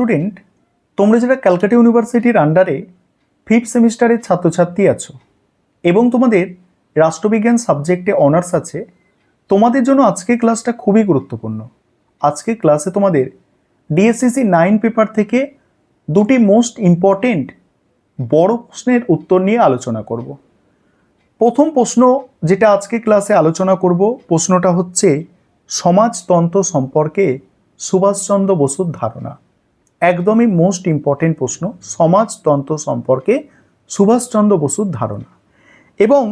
Student, তোমরা যারা ক্যালকাটা ইউনিভার্সিটির আন্ডারে 5th সেমিস্টারের ছাত্রছাত্রী আছো এবং তোমাদের রাষ্ট্রবিজ্ঞান সাবজেক্টে অনার্স আছে, তোমাদের জন্য আজকের ক্লাসটা খুবই গুরুত্বপূর্ণ। আজকের ক্লাসে তোমাদের ডিএসসিসি 9 পেপার থেকে দুটি মোস্ট ইম্পর্টেন্ট বড় প্রশ্নের উত্তর নিয়ে আলোচনা করব। প্রথম প্রশ্ন যেটা আজকে ক্লাসে আলোচনা করব, প্রশ্নটা হচ্ছে সমাজতন্ত্র সম্পর্কে সুভাষচন্দ্র বসুর ধারণা। একদমই মোস্ট ইম্পর্টেন্ট প্রশ্ন, সমাজতন্ত্র সম্পর্কে সুভাষচন্দ্র বসুর ধারণা। এবং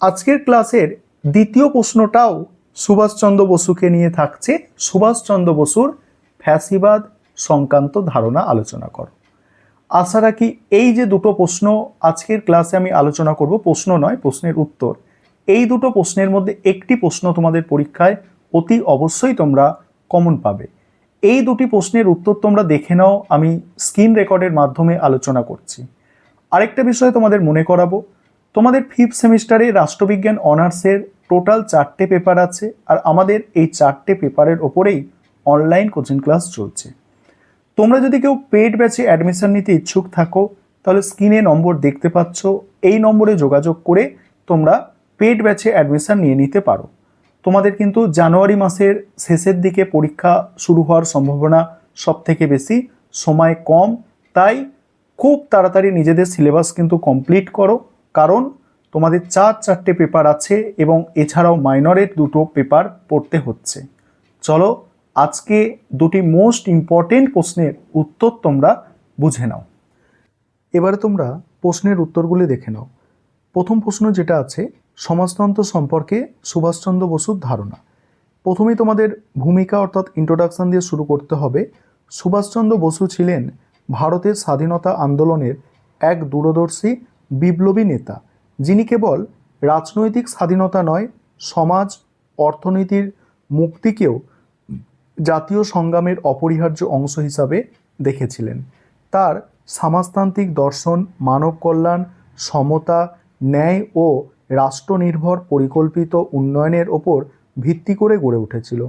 আজকের ক্লাসের দ্বিতীয় প্রশ্নটাও সুভাষচন্দ্র বসুকে নিয়ে থাকছে, সুভাষচন্দ্র বসুর ফ্যাসিবাদ সংক্রান্ত ধারণা আলোচনা করো। আশা রাখি এই যে দুটো প্রশ্ন আজকের ক্লাসে আমি আলোচনা করব, প্রশ্ন নয় প্রশ্নের উত্তর, এই দুটো প্রশ্নের মধ্যে একটি প্রশ্ন তোমাদের পরীক্ষায় অতি অবশ্যই তোমরা কমন পাবে। এই দুটি প্রশ্নের উত্তর তোমরা দেখে নাও, আমি স্ক্রিন রেকর্ডের মাধ্যমে আলোচনা করছি। আরেকটা বিষয় তোমাদের মনে করাবো, তোমাদের 5th সেমিস্টারে রাষ্ট্রবিজ্ঞান অনার্সের টোটাল 4টে পেপার আছে, আর আমাদের এই 4টে পেপারের ওপরেই অনলাইন কোচিং ক্লাস চলছে। তোমরা যদি কেউ পেড ব্যাচে অ্যাডমিশন নিতে ইচ্ছুক থাকো, তাহলে স্ক্রিনে নম্বর দেখতে পাচ্ছ, এই নম্বরে যোগাযোগ করে তোমরা পেড ব্যাচে অ্যাডমিশন নিয়ে নিতে পারো। তোমাদের কিন্তু জানুয়ারি মাসের শেষের দিকে পরীক্ষা শুরু হওয়ার সম্ভাবনা সব থেকে বেশি, সময় কম, তাই খুব তাড়াতাড়ি নিজেদের সিলেবাস কিন্তু কমপ্লিট করো, কারণ তোমাদের 4টে পেপার আছে এবং এছাড়াও মাইনরের দুটো পেপার পড়তে হচ্ছে। চলো আজকে দুটি মোস্ট ইম্পর্টেন্ট প্রশ্নের উত্তর তোমরা বুঝে নাও। এবারে তোমরা প্রশ্নের উত্তরগুলি দেখে নাও। প্রথম প্রশ্ন যেটা আছে, সমাজতন্ত্র সম্পর্কে সুভাষচন্দ্র বসুর ধারণা। প্রথমেই তোমাদের ভূমিকা অর্থাৎ ইন্ট্রোডাকশন দিয়ে শুরু করতে হবে। সুভাষচন্দ্র বসু ছিলেন ভারতের স্বাধীনতা আন্দোলনের এক দূরদর্শী বিপ্লবী নেতা, যিনি কেবল রাজনৈতিক স্বাধীনতা নয়, সমাজ অর্থনীতির মুক্তিকেও জাতীয় সংগ্রামের অপরিহার্য অংশ হিসাবে দেখেছিলেন। তার সমাজতান্ত্রিক দর্শন মানব কল্যাণ, সমতা, ন্যায় ও রাষ্ট্রনির্ভর পরিকল্পিত উন্নয়নের ওপর ভিত্তি করে গড়ে উঠেছিল,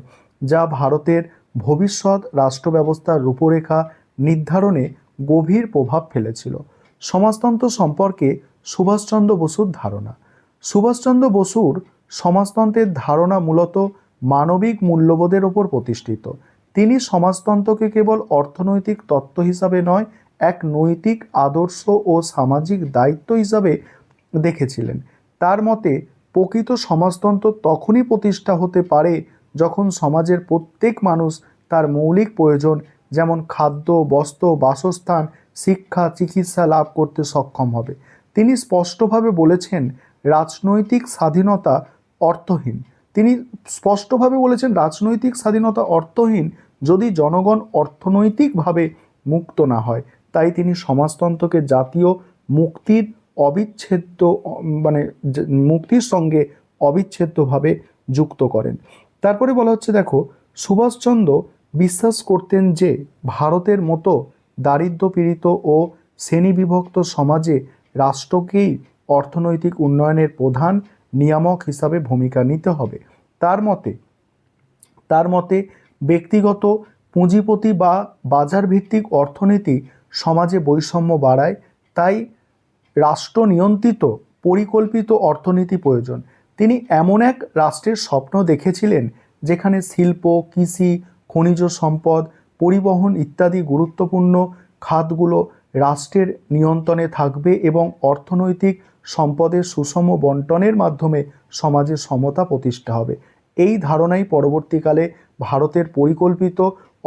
যা ভারতের ভবিষ্যৎ রাষ্ট্র ব্যবস্থার রূপরেখা নির্ধারণে গভীর প্রভাব ফেলেছিল। সমাজতন্ত্র সম্পর্কে সুভাষচন্দ্র বসুর ধারণা। সুভাষচন্দ্র বসুর সমাজতন্ত্রের ধারণা মূলত মানবিক মূল্যবোধের ওপর প্রতিষ্ঠিত। তিনি সমাজতন্ত্রকে কেবল অর্থনৈতিক তত্ত্ব হিসাবে নয়, এক নৈতিক আদর্শ ও সামাজিক দায়িত্ব হিসাবে দেখেছিলেন। তার মতে প্রকৃত সমাজতন্ত্র তখনই প্রতিষ্ঠা হতে পারে যখন সমাজের প্রত্যেক মানুষ তার মৌলিক প্রয়োজন যেমন খাদ্য, বস্ত্র, বাসস্থান, শিক্ষা, চিকিৎসা লাভ করতে সক্ষম হবে। তিনি স্পষ্টভাবে বলেছেন রাজনৈতিক স্বাধীনতা অর্থহীন। তিনি স্পষ্টভাবে বলেছেন রাজনৈতিক স্বাধীনতা অর্থহীন যদি জনগণ অর্থনৈতিকভাবে মুক্ত না হয়। তাই তিনি সমাজতন্ত্রকে জাতীয় মুক্তির অবিচ্ছেদ্য মুক্তির সঙ্গে অবিচ্ছেদ্যভাবে যুক্ত করেন। তারপরে বলা হচ্ছে, দেখো, সুভাষচন্দ্র বিশ্বাস করতেন যে ভারতের মতো দারিদ্র্যপীড়িত ও শ্রেণীবিভক্ত সমাজে রাষ্ট্রকেই অর্থনৈতিক উন্নয়নের প্রধান নিয়ামক হিসাবে ভূমিকা নিতে হবে। তার মতে ব্যক্তিগত পুঁজিপতি বা বাজার ভিত্তিক অর্থনীতি সমাজে বৈষম্য বাড়ায়, তাই রাষ্ট্র নিয়ন্ত্রিত পরিকল্পিত অর্থনীতি প্রয়োজন। তিনি এমন এক রাষ্ট্রের স্বপ্ন দেখেছিলেন যেখানে শিল্প, কৃষি, খনিজ সম্পদ, পরিবহন ইত্যাদি গুরুত্বপূর্ণ খাতগুলো রাষ্ট্রের নিয়ন্ত্রণে থাকবে এবং অর্থনৈতিক সম্পদের সুষম বন্টনের মাধ্যমে সমাজে সমতা প্রতিষ্ঠা হবে। এই ধারণাই পরবর্তীকালে ভারতের পরিকল্পিত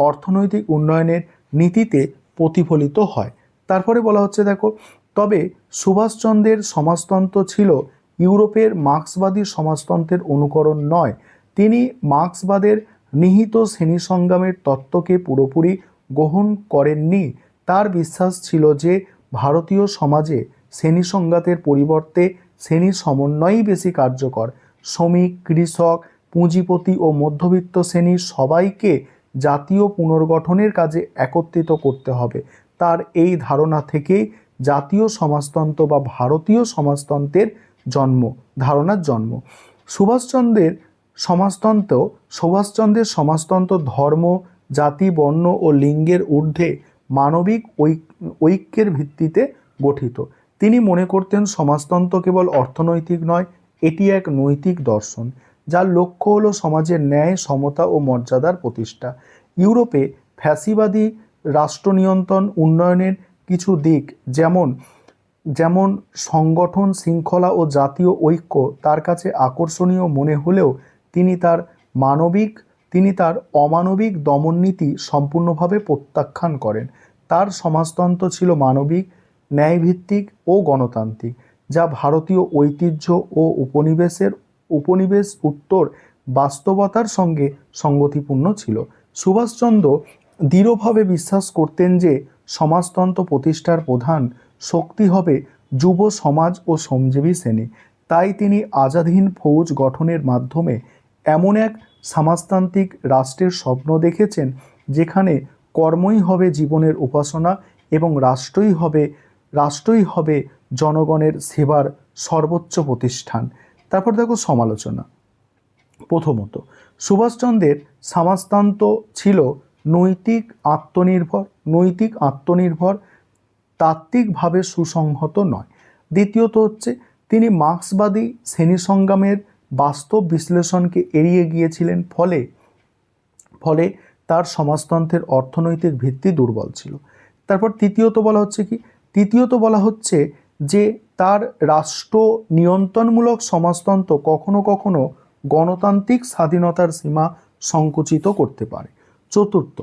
অর্থনৈতিক উন্নয়নের নীতিতে প্রতিফলিত হয়। তারপরে বলা হচ্ছে, দেখো, তবে সুভাষচন্দ্রের সমাজতন্ত্র ছিল ইউরোপের মার্ক্সবাদী সমাজতন্ত্রের অনুকরণ নয়। তিনি মার্ক্সবাদের নিহিত শ্রেণী সংগ্রামের তত্ত্বকে পুরোপুরি গ্রহণ করেননি। তার বিশ্বাস ছিল যে ভারতীয় সমাজে শ্রেণী সংঘাতের পরিবর্তে শ্রেণী সমন্বয়ই বেশি কার্যকর। শ্রমিক, কৃষক, পুঁজিপতি ও মধ্যবিত্ত শ্রেণীর সবাইকে জাতীয় পুনর্গঠনের কাজে একত্রিত করতে হবে। তার এই ধারণা থেকেই জাতীয় সমাজতন্ত্র বা ভারতীয় সমাজতন্ত্রের ধারণার জন্ম। সুভাষচন্দ্রের সমাজতন্ত্র ধর্ম, জাতি, বর্ণ ও লিঙ্গের ঊর্ধ্বে মানবিক ঐক্যের ভিত্তিতে গঠিত। তিনি মনে করতেন সমাজতন্ত্র কেবল অর্থনৈতিক নয়, এটি এক নৈতিক দর্শন যার লক্ষ্য হলো সমাজের ন্যায়, সমতা ও মর্যাদার প্রতিষ্ঠা। ইউরোপে ফ্যাসিবাদী রাষ্ট্র নিয়ন্ত্রণ উন্নয়নের কিছু দিক যেমন সংগঠন, শৃঙ্খলা ও জাতীয় ঐক্য তার কাছে আকর্ষণীয় মনে হলেও তিনি তার অমানবিক দমননীতি সম্পূর্ণভাবে প্রত্যাখ্যান করেন। তার সমাজতন্ত্র ছিল মানবিক, ন্যায়ভিত্তিক ও গণতান্ত্রিক, যা ভারতীয় ঐতিহ্য ও উপনিবেশ উত্তর বাস্তবতার সঙ্গে সঙ্গতিপূর্ণ ছিল। সুভাষচন্দ্র দৃঢ়ভাবে বিশ্বাস করতেন যে সমাজতন্ত্র প্রতিষ্ঠার প্রধান শক্তি হবে যুব সমাজ ও শ্রমজীবী শ্রেণী। তাই তিনি আজাদ হিন্দ ফৌজ গঠনের মাধ্যমে এমন এক সমাজতান্ত্রিক রাষ্ট্রের স্বপ্ন দেখেছেন যেখানে কর্মই হবে জীবনের উপাসনা এবং রাষ্ট্রই হবে জনগণের সেবার সর্বোচ্চ প্রতিষ্ঠান। তারপর দেখো সমালোচনা। প্রথমত, সুভাষচন্দ্রের সমাজতন্ত্র ছিল নৈতিক আত্মনির্ভর, তাত্ত্বিকভাবে সুসংহত নয়। দ্বিতীয়ত হচ্ছে, তিনি মার্ক্সবাদী শ্রেণী সংগ্রামের বাস্তব বিশ্লেষণকে এড়িয়ে গিয়েছিলেন, ফলে তার সমাজতন্ত্রের অর্থনৈতিক ভিত্তি দুর্বল ছিল। তারপর তৃতীয়ত বলা হচ্ছে যে তার রাষ্ট্র নিয়ন্ত্রণমূলক সমাজতন্ত্র কখনো কখনো গণতান্ত্রিক স্বাধীনতার সীমা সংকুচিত করতে পারে। চতুর্থ,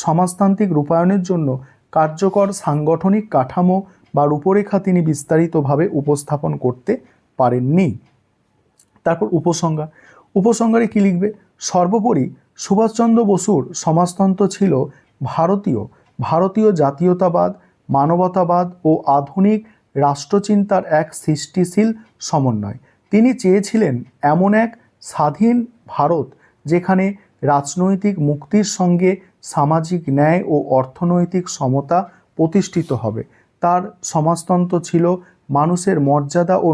সমাজতান্ত্রিক রূপায়ণের জন্য কার্যকর সাংগঠনিক কাঠামো বা রূপরেখা তিনি বিস্তারিতভাবে উপস্থাপন করতে পারেননি। তারপর উপসংহারে কি লিখবে? সর্বোপরি সুভাষচন্দ্র বসুর সমাজতন্ত্র ছিল ভারতীয় জাতীয়তাবাদ, মানবতাবাদ ও আধুনিক রাষ্ট্রচিন্তার এক সৃষ্টিশীল সমন্বয়। তিনি চেয়েছিলেন এমন এক স্বাধীন ভারত যেখানে রাজনৈতিক মুক্তির সঙ্গে সামাজিক ন্যায় ও অর্থনৈতিক সমতা প্রতিষ্ঠিত হবে। তার সমাজতন্ত্র ছিল মানুষের মর্যাদা ও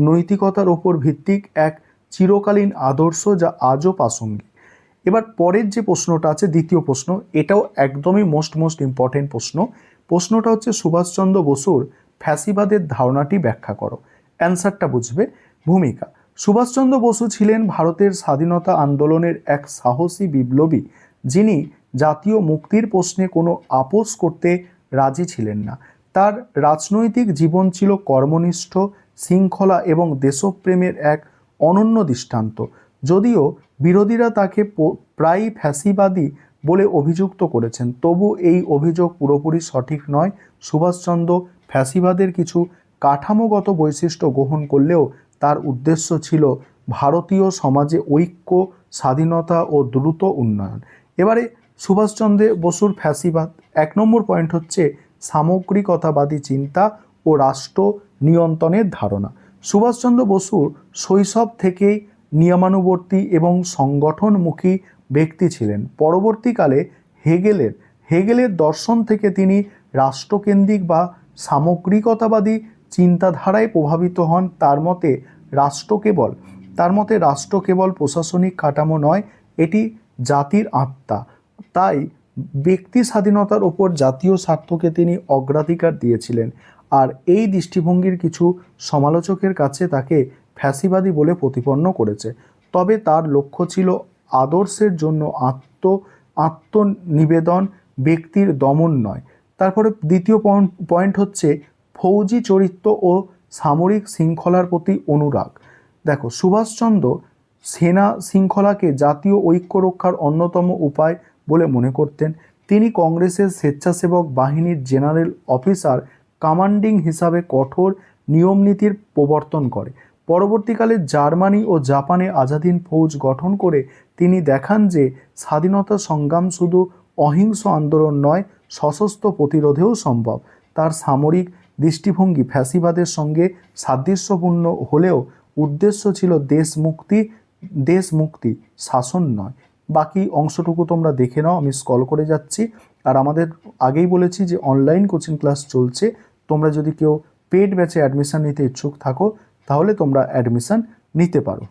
নৈতিকতার ওপর ভিত্তিক এক চিরকালীন আদর্শ যা আজও প্রাসঙ্গিক। এবার পরের যে প্রশ্নটা আছে, দ্বিতীয় প্রশ্ন, এটাও একদমই মোস্ট ইম্পর্টেন্ট প্রশ্নটা হচ্ছে সুভাষচন্দ্র বসুর ফ্যাসিবাদের ধারণাটি ব্যাখ্যা করো। অ্যান্সারটা বুঝবে। ভূমিকা: সুভাষচন্দ্র বসু ছিলেন ভারতের স্বাধীনতা আন্দোলনের এক সাহসী বিপ্লবী, যিনি জাতীয় মুক্তির প্রশ্নে কোনো আপোস করতে রাজি ছিলেন না। তার রাজনৈতিক জীবন ছিল কর্মনিষ্ঠ, শৃঙ্খলা এবং দেশপ্রেমের এক অনন্য দৃষ্টান্ত। যদিও বিরোধীরা তাকে প্রায়ই ফ্যাসিবাদী বলে অভিযুক্ত করেছেন, তবু এই অভিযোগ পুরোপুরি সঠিক নয়। সুভাষচন্দ্র ফ্যাসিবাদের কিছু কাঠামোগত বৈশিষ্ট্য গ্রহণ করলেও তার উদ্দেশ্য ছিল ভারতীয় সমাজে ঐক্য, স্বাধীনতা ও দ্রুত উন্নয়ন। এবারে সুভাষচন্দ্র বসুর ফ্যাসিবাদ। 1 নম্বর পয়েন্ট হচ্ছে সামগ্রিকতাবাদী চিন্তা ও রাষ্ট্র নিয়ন্ত্রণের ধারণা। সুভাষচন্দ্র বসু শৈশব থেকেই নিয়মানুবর্তী এবং সংগঠনমুখী ব্যক্তি ছিলেন। পরবর্তীকালে হেগেলের দর্শন থেকে তিনি রাষ্ট্রকেন্দ্রিক বা সামগ্রিকতাবাদী চিন্তাধারায় প্রভাবিত হন। তার মতে রাষ্ট্র কেবল প্রশাসনিক কাঠামো নয়, এটি জাতির আত্মা। তাই ব্যক্তি স্বাধীনতার ওপর জাতীয় স্বার্থকে তিনি অগ্রাধিকার দিয়েছিলেন। আর এই দৃষ্টিভঙ্গির কিছু সমালোচকের কাছে তাকে ফ্যাসিবাদী বলে প্রতিপন্ন করেছে। তবে তার লক্ষ্য ছিল আদর্শের জন্য আত্মনিবেদন, ব্যক্তির দমন নয়। তারপরে দ্বিতীয় পয়েন্ট হচ্ছে ফৌজি চরিত্র ও সামরিক শৃঙ্খলার প্রতি অনুরাগ। দেখো, সুভাষচন্দ্র সেনা শৃঙ্খলাকে জাতীয় ঐক্য রক্ষার অন্যতম উপায় বলে মনে করতেন। তিনি কংগ্রেসের স্বেচ্ছাসেবক বাহিনীর জেনারেল অফিসার কমান্ডিং হিসাবে কঠোর নিয়মনীতির প্রবর্তন করে। পরবর্তীকালে জার্মানি ও জাপানে আজাদ হিন্দ ফৌজ গঠন করে তিনি দেখান যে স্বাধীনতা সংগ্রাম শুধু অহিংস আন্দোলন নয়, সশস্ত্র প্রতিরোধেও সম্ভব। তার সামরিক দৃষ্টিভঙ্গি ফ্যাসিবাদের সঙ্গে সাদৃশ্যপূর্ণ হলেও উদ্দেশ্য ছিল দেশ মুক্তি, শাসন নয়। বাকি অংশটুকু তোমরা দেখে নাও, আমি স্ক্রল করে যাচ্ছি। আর আমাদের আগেই বলেছি যে অনলাইন কোচিং ক্লাস চলছে। তোমরা যদি কেউ পেড ব্যাচে অ্যাডমিশন নিতে ইচ্ছুক থাকো তাহলে তোমরা অ্যাডমিশন নিতে পারো।